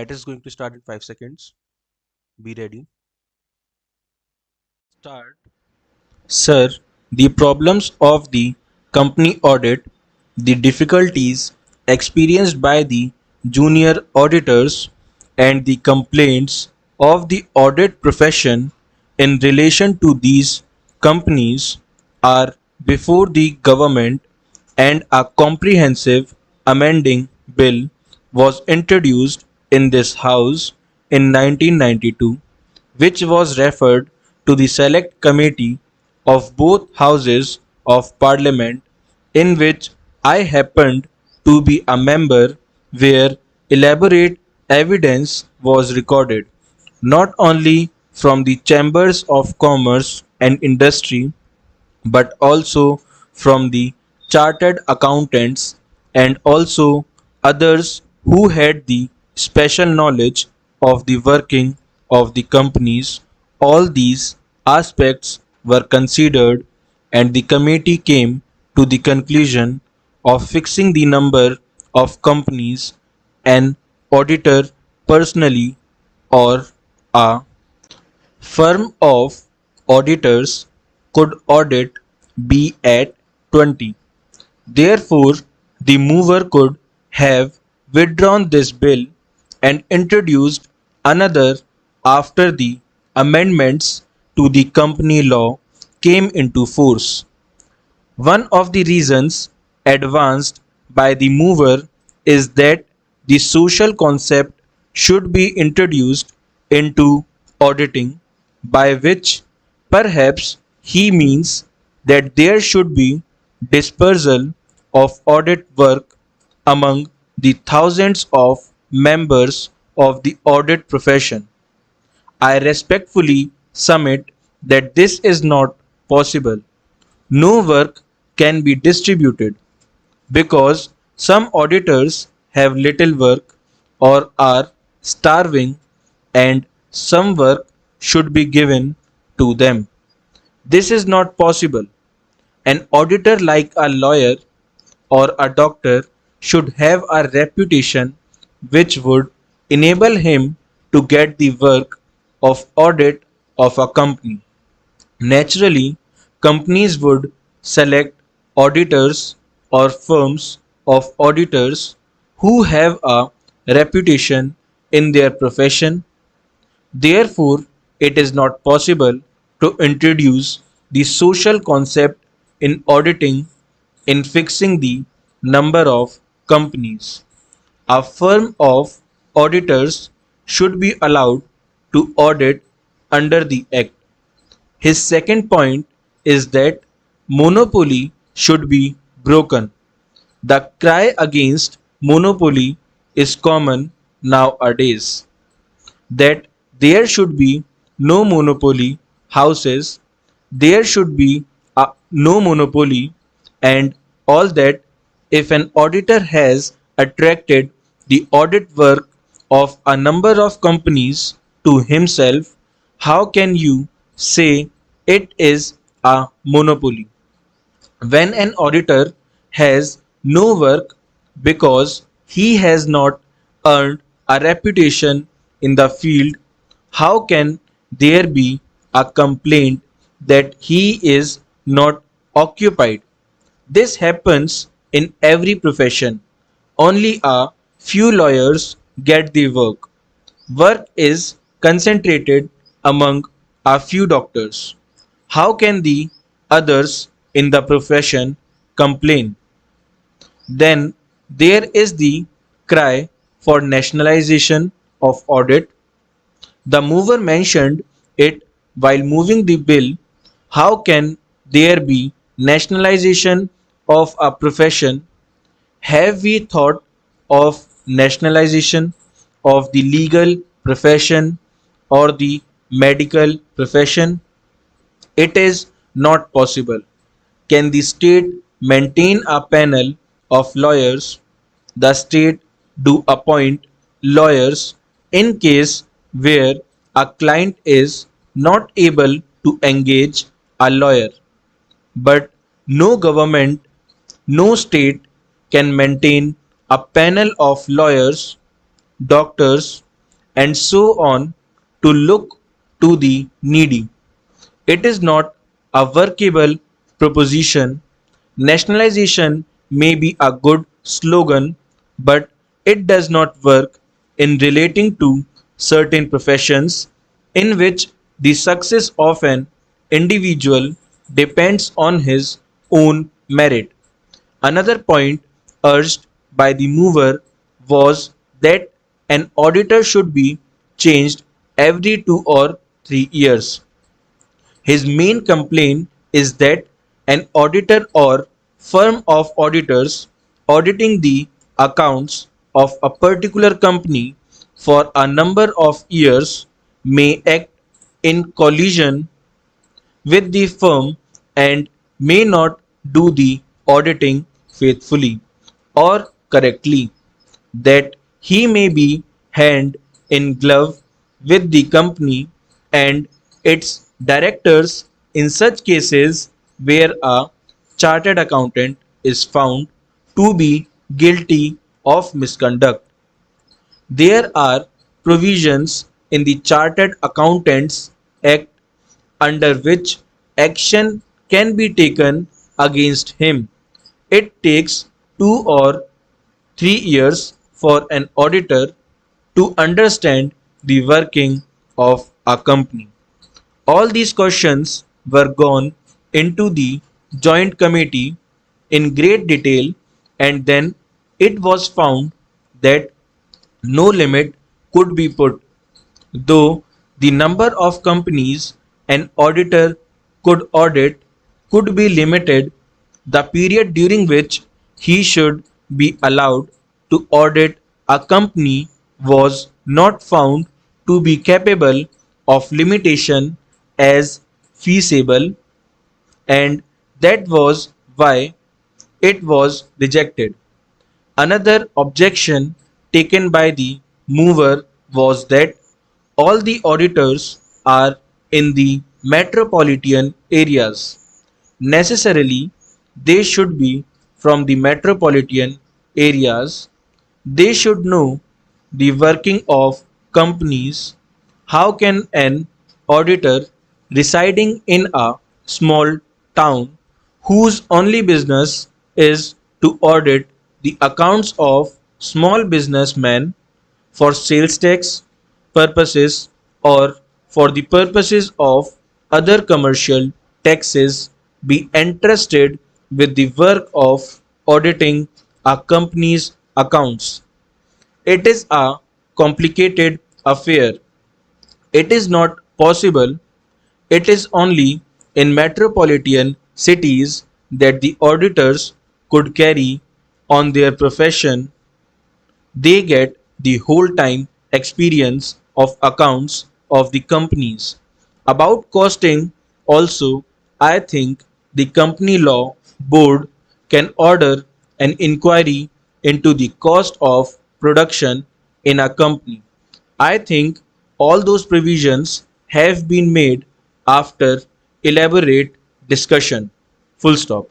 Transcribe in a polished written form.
Matter is going to start in 5 seconds. Be ready. Start. Sir, the problems of the company audit, the difficulties experienced by the junior auditors, and the complaints of the audit profession in relation to these companies are before the government, and a comprehensive amending bill was introduced in this House in 1992, which was referred to the Select Committee of both Houses of Parliament, in which I happened to be a member, where elaborate evidence was recorded, not only from the Chambers of Commerce and Industry, but also from the chartered accountants and also others who had the special knowledge of the working of the companies. All these aspects were considered, and the committee came to the conclusion of fixing the number of companies an auditor personally, or a firm of auditors, could audit be at 20. Therefore, the mover could have withdrawn this bill and introduced another after the amendments to the company law came into force. One of the reasons advanced by the mover is that the social concept should be introduced into auditing, by which perhaps he means that there should be dispersal of audit work among the thousands of members of the audit profession. I respectfully submit that this is not possible. No work can be distributed because some auditors have little work or are starving, and some work should be given to them. This is not possible. An auditor, like a lawyer or a doctor, should have a reputation which would enable him to get the work of audit of a company. Naturally, companies would select auditors or firms of auditors who have a reputation in their profession. Therefore, it is not possible to introduce the social concept in auditing in fixing the number of companies. A firm of auditors should be allowed to audit under the Act. His second point is that monopoly should be broken. The cry against monopoly is common nowadays, that there should be no monopoly houses, there should be no monopoly, and all that. If an auditor has attracted the audit work of a number of companies to himself, how can you say it is a monopoly? When an auditor has no work because he has not earned a reputation in the field, how can there be a complaint that he is not occupied? This happens in every profession. Only a few lawyers get the work. Work is concentrated among a few doctors. How can the others in the profession complain? Then there is the cry for nationalization of audit. The mover mentioned it while moving the bill. How can there be nationalization of a profession? Have we thought of nationalization of the legal profession or the medical profession? It is not possible. Can the state maintain a panel of lawyers? The state do appoint lawyers in case where a client is not able to engage a lawyer, but no government, no state can maintain a panel of lawyers, doctors, and so on to look to the needy. It is not a workable proposition. Nationalization may be a good slogan, but it does not work in relating to certain professions in which the success of an individual depends on his own merit. Another point urged by the mover was that an auditor should be changed every 2 or 3 years. His main complaint is that an auditor or firm of auditors auditing the accounts of a particular company for a number of years may act in collision with the firm and may not do the auditing faithfully or correctly, that he may be hand in glove with the company and its directors in such cases where a chartered accountant is found to be guilty of misconduct. There are provisions in the Chartered Accountants Act under which action can be taken against him. It takes 2 or 3 years for an auditor to understand the working of a company. All these questions were gone into the joint committee in great detail, and then it was found that no limit could be put, though the number of companies an auditor could audit could be limited. The period during which he should be allowed to audit a company was not found to be capable of limitation as feasible, and that was why it was rejected. Another objection taken by the mover was that all the auditors are in the metropolitan areas. Necessarily, they should be from the metropolitan areas. They should know the working of companies. How can an auditor residing in a small town whose only business is to audit the accounts of small businessmen for sales tax purposes or for the purposes of other commercial taxes be entrusted with the work of auditing a company's accounts? It is a complicated affair. It is not possible. It is only in metropolitan cities that the auditors could carry on their profession. They get the whole time experience of accounts of the companies. About costing also, I think the company law board can order an inquiry into the cost of production in a company. I think all those provisions have been made after elaborate discussion. Full stop.